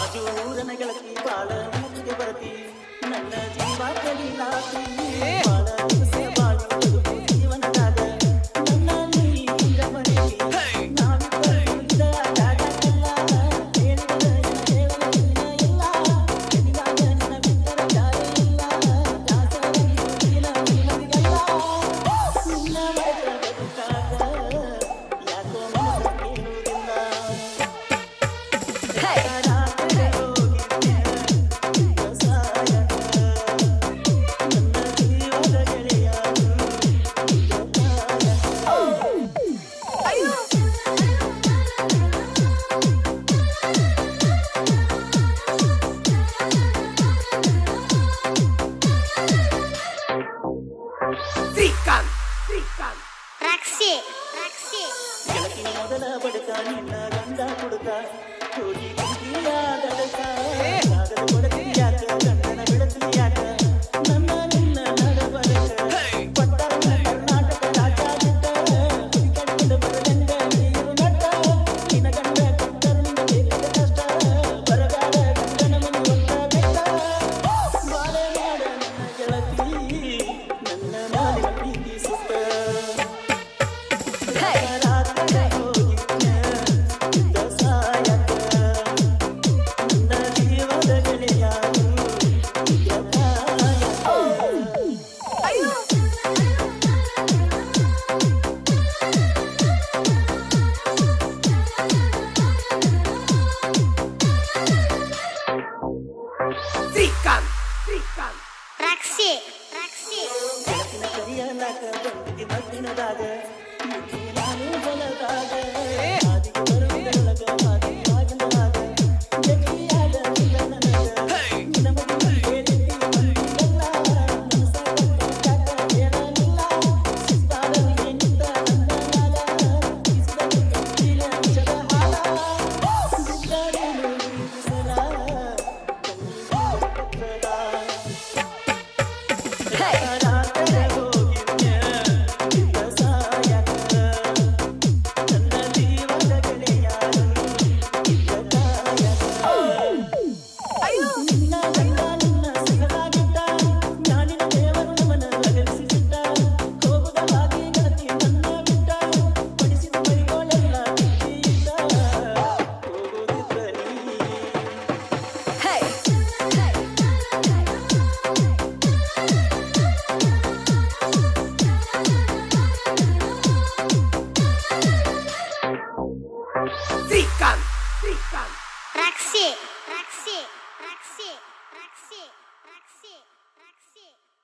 ಬಾಜೂರನ ಗೆಳತಿ ಬಾಳ ಮುತ್ತಿಗೆ ಬರತಿ ನನ್ನ ಜೀವ ಕಡಿಲಾತಿ ಬಾಳ ದಿವಸ ಬಾಳು ಬದುಕು ಜೀವನದಾಗ ನನ್ನ ನೀರ ಮನೆಗೆ ನಾವಿಬ್ಬರಿದ್ದ ಜಾಗಕ್ಕೆಲ್ಲ ಹೇಳಿದ ಕೇವಲ ಇಲ್ಲ ಎದಿಗಾಗ ನನ್ನ ಬಿಟ್ಟರ ಜಾಗ ಇಲ್ಲ ದಾಸರಲ್ಲ ನಿಮಗೆಲ್ಲ ನಿನ್ನ ಮರೆತ ಬದುಕಾಗ ಯಾಕೋ ಮನಸ್ಸು ಕೇಳುವುದಿಲ್ಲ ಗೆಳತಿ ಮೊದಲ ಬಡಕ ನಿನ್ನ ಗಂಡ ಕುಡುಕ ಹೋಗಿ ಕುಂತಿಯಾದಡಕ ಕಾಗದ ಕೊಡತಿ ಯಾಕ ಗಂಡನ ಬೆಳತಿ ಯಾಕ ನನ್ನ ನಿನ್ನ ನಡಬರಕ ಪಟ್ಟಣ ಕರ್ನಾಟಕ ರಾಜ್ಯಾದ್ಯಂತ ಹುಡುಕಂಡ ಬರದಂಗ ನೀರು ನಟ್ಟ ನಿನ್ನ ಗಂಡ ಕೊಟ್ಟರು ನಿನ್ನ ಬೇಕದ ಕಷ್ಟ ಬರಗಾಡ ಗಂಡನ ಮನೆ ಒತ್ತ ಬೆಟ್ಟ ಬಾಳೆ ಮಾಡ ನನ್ನ ಗೆಳತಿ ನನ್ನ ಮಾಲಿನ ಪ್ರೀತಿ ಸುತ್ತ ಗೆಳತಿನ ಕರಿಯಲಾಕ ಬಂದಿಗೆ ಮದ್ದಿನದಾಗ ಮುಗಿ ನಾನು ಹೊಲದಾಗ ಹಾದಿಗೆ ಬರುವುದರೊಳಗ ಹಾದಿ ಆಗಿನದಾಗ ಜಗ್ಗಿಯಾದ ನಿನ್ನ ನನಗ ನಿನ್ನ ಮದುವೆ ಹೇಳಿದ್ದಿ ಮಂದಿಗೆಲ್ಲ ಮನಸ ಕೊಟ್ಟಾಗ ಹೇಳಲಿಲ್ಲ ಸಿಸ್ತಾರರಿಗೆ ನಿಂತ ನನ್ನ ನಾಲ ಬಿಸಿದ ಕತ್ತಿನ ವಿಷದ ಹಾಲ ಬಿದ್ದಾರೇನು ಬಿಸಲ ಕಣ್ಣಿಗೆ ಪತ್ರದ Raksi.